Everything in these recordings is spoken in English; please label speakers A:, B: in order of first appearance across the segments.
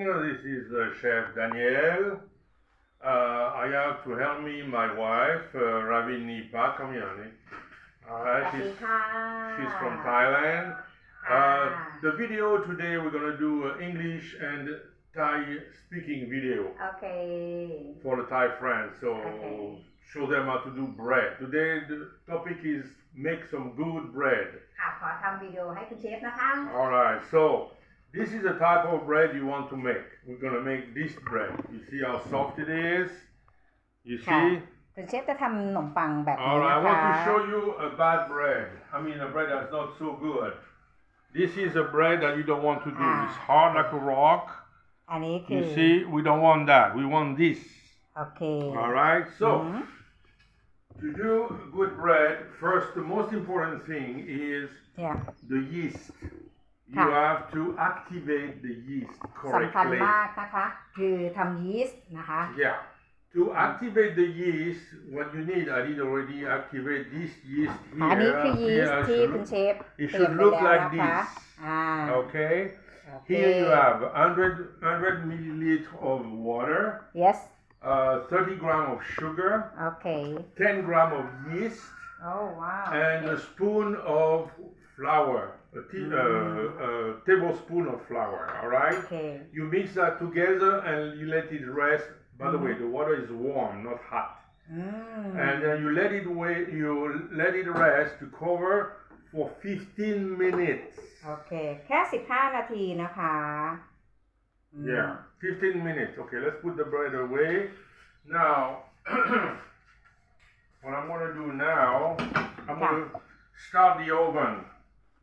A: This is Chef Daniel. I have to help me my wife, Ravini Pakamiani. Alright, she's from Thailand. The video today we're gonna do English and Thai speaking video.
B: Okay.
A: For the Thai friends. So show them how to do bread. Today the topic is make some good bread.
B: ค่ะขอทำวิดีโอให้คุณเชฟนะคะ
A: Alright, so this is the type of bread you want to make. We're gonna make this bread. You see how soft it is? You see?
B: คุณเชฟจะทำขนมปังแบบนี้
A: Alright,
B: นะ
A: I want
B: คะ
A: to show you a bad bread. I mean a bread that's not so good. This is a bread that you don't want to do. It's hard like a rock.
B: อันนี้คือ
A: You see, we don't want that. We want this.
B: โอเค
A: Alright, so to do good bread, first the most important thing is the yeast. You have to activate the yeast
B: สำคัญ
A: correctly.
B: มากนะคะคือทำยีสต์นะคะ
A: Yeah. To activate the yeast, what you need, I did already activate this yeast
B: อันนี้คือ
A: here.
B: ยีสต์ที่คุณเชฟ
A: It
B: เตรียม
A: should
B: ไป
A: look
B: แล้ว
A: like
B: นะคะ
A: this. Okay. Here you have 100 milliliters of water.
B: yes
A: 30 grams of sugar.
B: โอเค
A: 10 grams of yeast.
B: oh wow
A: And a spoon of flour. A tablespoon of flour. All right.
B: Okay.
A: You mix that together and you let it rest. By the way, the water is warm, not hot. And then you let it rest to cover for 15 minutes.
B: โอเคแค่15 นาทีนะคะ
A: Yeah, 15 minutes. Okay, let's put the bread away. Now, what I'm going to do now, I'm going to start the oven.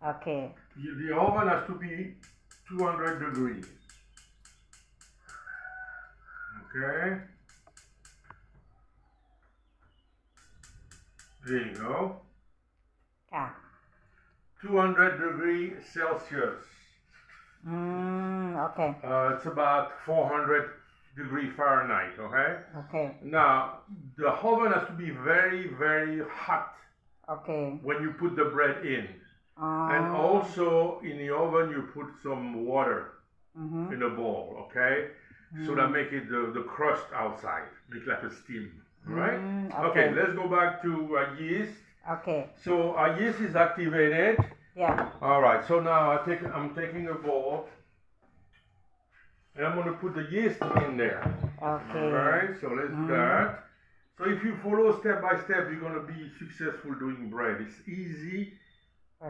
B: โอเค
A: The oven has to be 200 degrees. Okay. There you go.
B: ค่ะ
A: 200 degrees Celsius.
B: โอเค
A: It's about 400 degrees Fahrenheit, okay?
B: โอเค
A: Now, the oven has to be very, very hot
B: โอเค
A: when you put the bread in. And also, in the oven, you put some water in a bowl, okay? So that make it the crust outside, make like a steam, right? Okay, let's go back to yeast.
B: Okay.
A: So our yeast is activated.
B: Yeah.
A: All right. So now I'm taking a bowl, and I'm going to put the yeast in there.
B: Okay.
A: All right. So let's do that. So if you follow step by step, you're going to be successful doing bread. It's easy.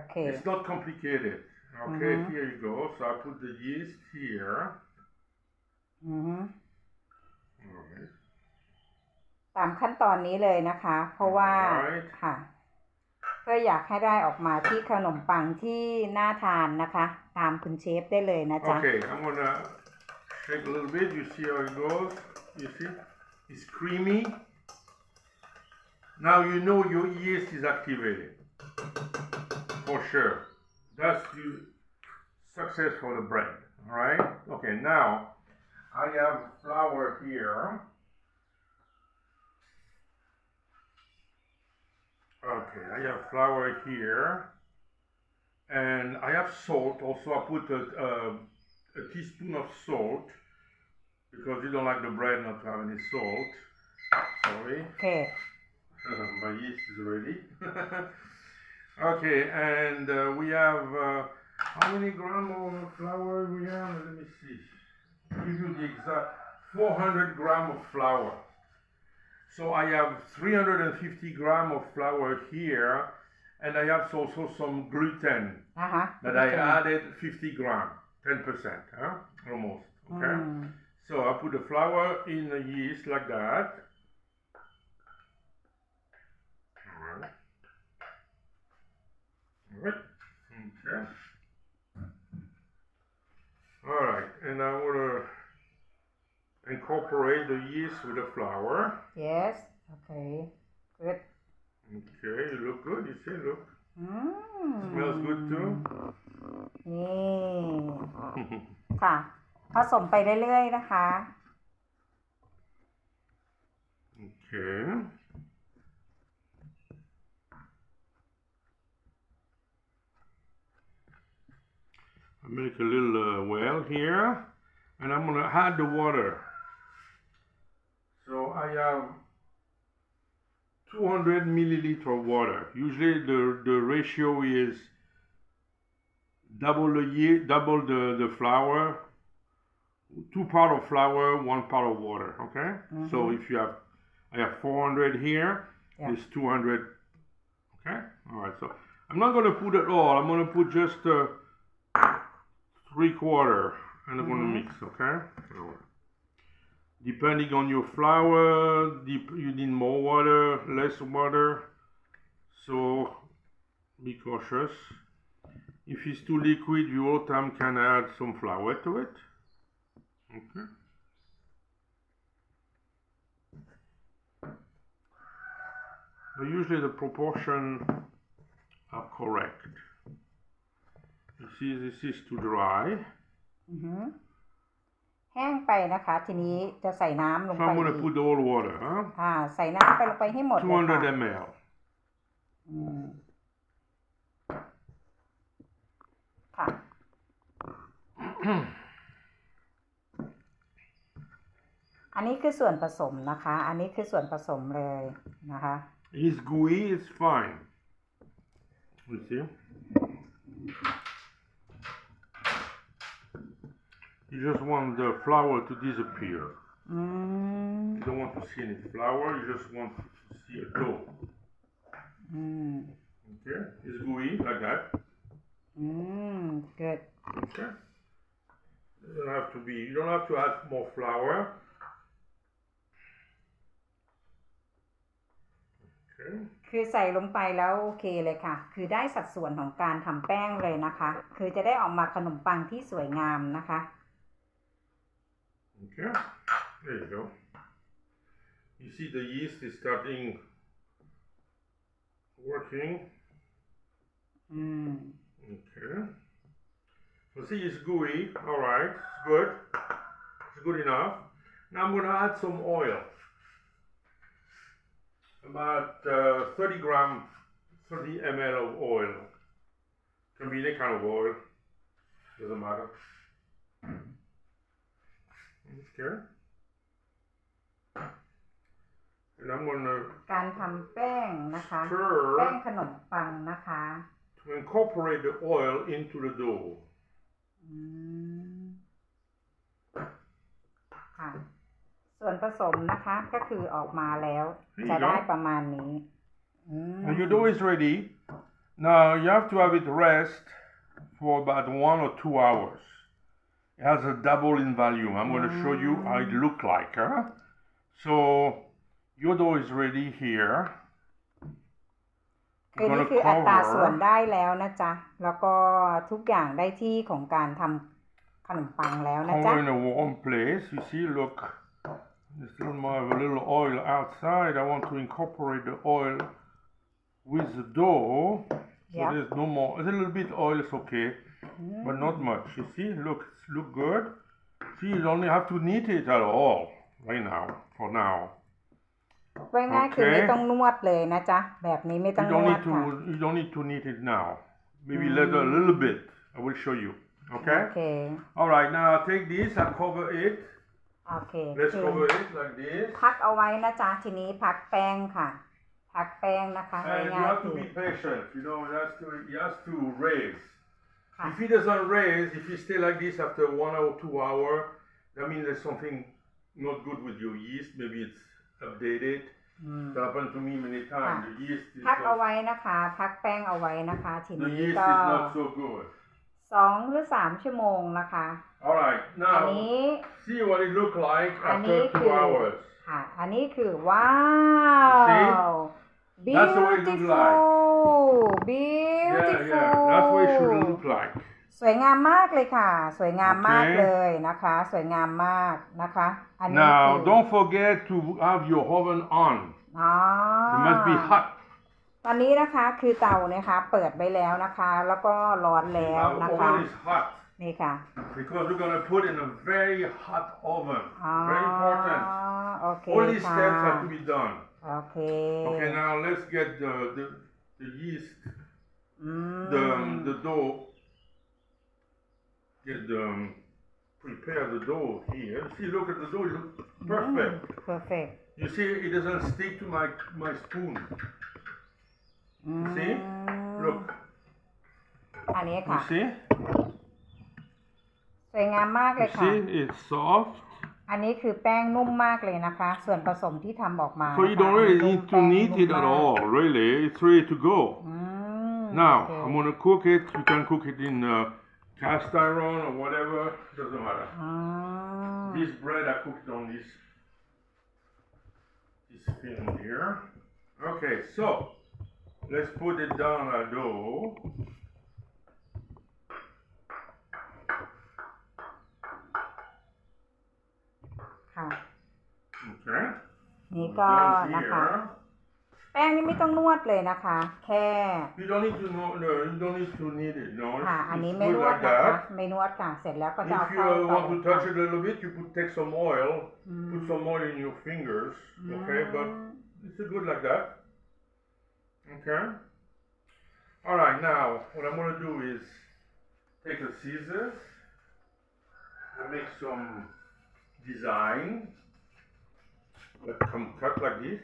B: Okay.
A: It's not complicated. Okay. Here you go. So I put the yeast here. All right.
B: ตามขั้นตอนนี้เลยนะคะ เพราะว่าค่ะเพื่ออยากให้ได้ออกมาที่ขนมปังที่น่าทานนะคะ ตามคุณเชฟได้เลยนะจ๊ะ
A: Okay, I'm gonna shake a little bit. You see how it goes? You see? It's creamy. Now you know your yeast is activated. For sure. That's the success for the bread. Alright? Okay, now I have flour here. Okay, I have flour here, and I have salt. Also, I put a teaspoon of salt because you don't like the bread not to have any salt. Sorry.
B: Okay.
A: My yeast is ready. Okay, and we have how many grams of flour we have? Let me see. Give you the exact 400 grams of flour. So I have 350 grams of flour here, and I have also some gluten that I added 50 grams, 10%, almost, okay? So I put the flour in the yeast like that. All right. Okay. All right, and I want to incorporate the yeast with the flour.
B: Yes. Okay. Good.
A: Okay, you look good. You see, look. Smells good too.
B: นี่ค่ะผสมไปเรื่อยๆนะคะ
A: Okay. I make a little well here, and I'm gonna add the water. So I have 200 milliliter of water. Usually the ratio is double the flour, 2 parts of flour, 1 part of water. Okay. So if you have, I have 400 here.
B: Yeah.
A: It's 200. Okay. All right. So I'm not gonna put it all. I'm gonna put just 3/4, and I'm gonna mix. Okay. So, depending on your flour, you need more water, less water. So be cautious. If it's too liquid, you all time can add some flour to it. Okay. But usually the proportion are correct. You see, this is too dry.
B: แห้งไปนะคะ ทีนี้จะใส่น้ำลง
A: So
B: ไป
A: I'm
B: อี
A: gonna
B: ก
A: put the whole water, huh?
B: ใส่น้ำไปลงไปให้หมดเลยค่ะ
A: 200 ml.
B: ค่ะ อันนี้คือส่วนผสมนะคะ อันนี้คือส่วนผสมเลยนะคะ
A: It's gooey, it's fine. You see? You just want the flour to disappear. You don't want to see any flour, you just want to see a dough. Okay? It's gooey, like that.
B: Good.
A: Okay? You don't have to add more flour. Okay.
B: คือใส่ลงไปแล้วโอเคเลยค่ะ คือได้สัดส่วนของการทำแป้งเลยนะคะ คือจะได้ออกมาขนมปังที่สวยงามนะคะ
A: Okay, there you go. You see the yeast is starting working. Okay. So see, it's gooey. All right, it's good. It's good enough. Now I'm going to add some oil. About 30 ml of oil. Can be any kind of oil. Doesn't matter. Okay. And I'm gonna
B: การทำแป้งนะคะ
A: stir
B: แป้งขนมปังนะคะ
A: to incorporate the oil into the dough.
B: ค่ะ ส่วนผสมนะคะก็คือออกมาแล้ว
A: Here you
B: จะได้
A: go.
B: ประมาณนี้
A: When your dough is ready, now you have to have it rest for about 1 or 2 hours. It has a double in volume. I'm going to show you how it look like. Huh? So your dough is ready here.
B: คือนี่คืออัตราส่วนได้แล้วนะจ๊ะ แล้วก็ทุกอย่างได้ที่ของการทำขนมปังแล้วนะจ๊ะ
A: Cover in a warm place. You see, look, there's still more of a little oil outside. I want to incorporate the oil with the dough. So there's no more. A little bit oil is okay, but not much. You see, look good. See, you don't have to knead it at all right now. For now.
B: ไว้ง่ายคือไม่ต้องนวดเลยนะจ๊ะ แบบนี้ไม่ต้องนวดค่ะ
A: You don't need to knead it now. Maybe later a little bit. I will show you. Okay?
B: Okay.
A: All right, now take this and cover it.
B: โอเค
A: Let's cover it like this.
B: พักเอาไว้นะจ๊ะ ทีนี้พักแป้งค่ะ พักแป้งนะคะ
A: And you
B: ง่าย
A: have
B: ๆ
A: to
B: คือ
A: be patient. You know, it has to raise.
B: ค่ะ
A: If it doesn't raise, if you stay like this after 1 or 2 hours, that means there's something not good with your yeast. Maybe it's updated. It happened to me many times. The yeast is
B: พักเอาไว้นะคะ พักแป้งเอาไว้นะคะ ที
A: the
B: นี้
A: yeast
B: ก็
A: is not so good.
B: 2 หรือ 3 ชั่วโมงนะคะ
A: All right,
B: อัน
A: now
B: นี้
A: see what it look like
B: อันนี้
A: after
B: คือ
A: 2 hours.
B: ค่ะ อันนี้คือว้าว
A: That's the way it look like.
B: beautiful
A: Yeah, that's what it should look like.
B: สวยงามมากเลยค่ะ สวยงามมาก
A: Okay.
B: เลยนะคะ สวยงามมากนะคะ อันนี้
A: Now,
B: คือ
A: don't forget to have your oven on.
B: อ๋อ
A: It must be hot.
B: ตอนนี้นะคะคือเตานะคะ เปิดไว้แล้วนะคะ แล้วก็ร้อนแล้ว
A: Our
B: นะคะ
A: oven is hot
B: นี่ค่ะ
A: because we're gonna put in a very hot oven.
B: อ๋อ
A: Very important.
B: โอเค
A: All these
B: ค่ะ
A: steps have to be done.
B: โอเค
A: Okay, now let's get the yeast, the dough, get prepare the dough here. See, look at the dough, it looks perfect.
B: perfect
A: You see, it doesn't stick to my spoon. You see? Look.
B: อันนี้
A: You
B: ค่ะ
A: see?
B: สวยงามมากเลย
A: You
B: ค่ะ
A: see, it's soft.
B: อันนี้คือแป้งนุ่มมากเลยนะคะ ส่วนผสมที่ทำออกมา
A: So you don't really need to knead it at all, really. It's ready to go. Now, I'm going to cook it. You can cook it in cast iron or whatever. Doesn't matter. This bread I cooked on this film here. Okay, so let's put it down our dough. Okay.
B: นี่ก็นะคะ แป้งนี่ไม่ต้องนวดเลยนะคะ แค่
A: You don't need to know. No, you don't need to knead it. No.
B: ค่ะ อันนี้
A: It's
B: ไม่
A: good
B: นวด
A: like
B: นะคะ
A: that.
B: ไม่นวดค่ะ เสร็จแล้วก็จะเอา
A: If
B: เข้า
A: you
B: เตา
A: want to touch it a little bit, you could take some oil, put some oil in your fingers, okay? But it's good like that, okay? All right, now what I'm going to do is take a scissors and make some design that come cut like this.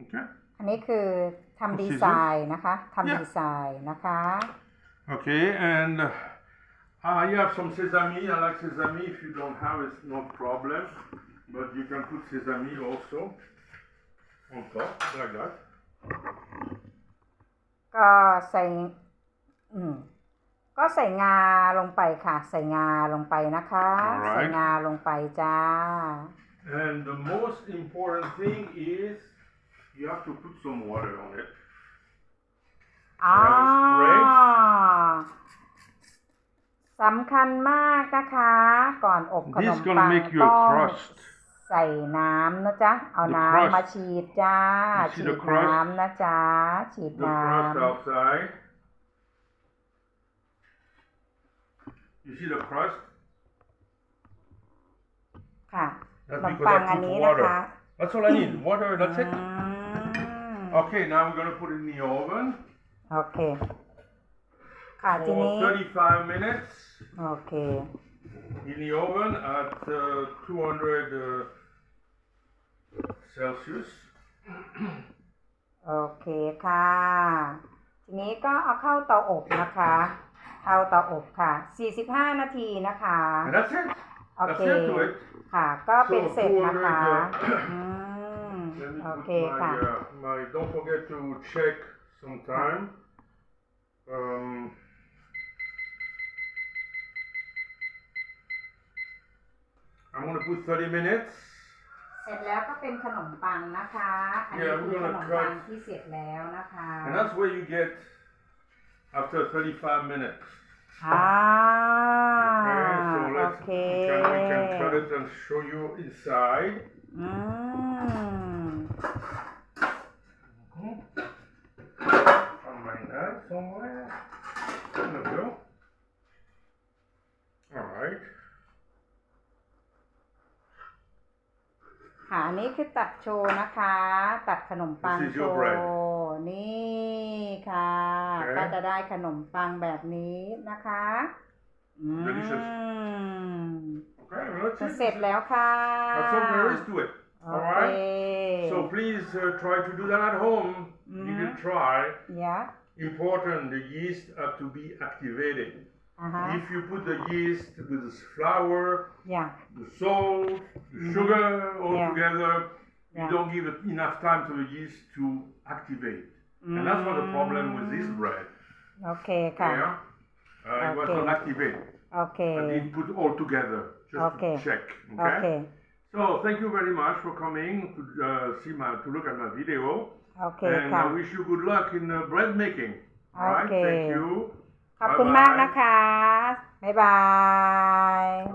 A: Okay.
B: อันนี้คือทำดีไซน์นะคะทำดีไซน์นะคะ
A: Okay, and you have some sesame. I like sesame. If you don't have it, it's no problem. But you can put sesame also on top, like that.
B: ก็ใส่ก็ใส่งาลงไปค่ะ ใส่งาลงไปนะคะ ใส่งาลงไปจ้า
A: And the most important thing is you have to put some water on it.
B: สำคัญมากนะคะ ก่อนอบขนมปังต้องใส่น้ำนะจ๊ะ เอาน้ำมาฉีดจ้า ฉีดน้ำนะจ๊ะ ฉีดน้ำ
A: You see the crust?
B: ค่ะขนมปังอันนี้นะคะ
A: That's all I need. Water, that's it. Okay, now we're going to put it in the oven.
B: โอเค ค่ะทีนี้
A: For 35 minutes.
B: โอเค
A: In the oven at 200 Celsius.
B: โอเคค่ะ ทีนี้ก็เอาเข้าเตาอบนะคะเข้าเตาอบค่ะ 45 นาทีนะคะ
A: And that's it.
B: โอเค
A: That's it to it.
B: ค่ะ ก็เป็นเสร็จนะคะ โอเคค่ะ
A: Don't forget to check sometime. I'm going to put 30 minutes.
B: เสร็จแล้วก็เป็นขนมปังนะคะ อันนี้คือขนมปังที่เสร็จแล้วนะคะ
A: And that's what you get after 35 minutes.
B: Okay.
A: We can cut it and show you inside. Find that somewhere. There we go. All right.
B: ค่ะอันนี้คือตัดโชว์นะคะ ตัดขนมปังโชว์นี่ค่ะ ก็จะได้ขนมปังแบบนี้นะคะ
A: Delicious. Okay, well, that's it.
B: เสร็จแล้วค่ะ
A: That's all there is to it. All right. So please try to do that at home. You can try.
B: Yeah.
A: Important, the yeast have to be activated. If you put the yeast with the flour, the salt, the sugar all together, you don't give it enough time to the yeast to activate. And that's not the problem with this bread.
B: Okay,ค่ะ.
A: It was not activated.
B: Okay.
A: But it put all together just to check. Okay. So thank you very much for coming to look at my video.
B: Okay.
A: And I wish you good luck in bread making. All right. Thank you.
B: ขอบคุณมากนะคะ บ๊ายบาย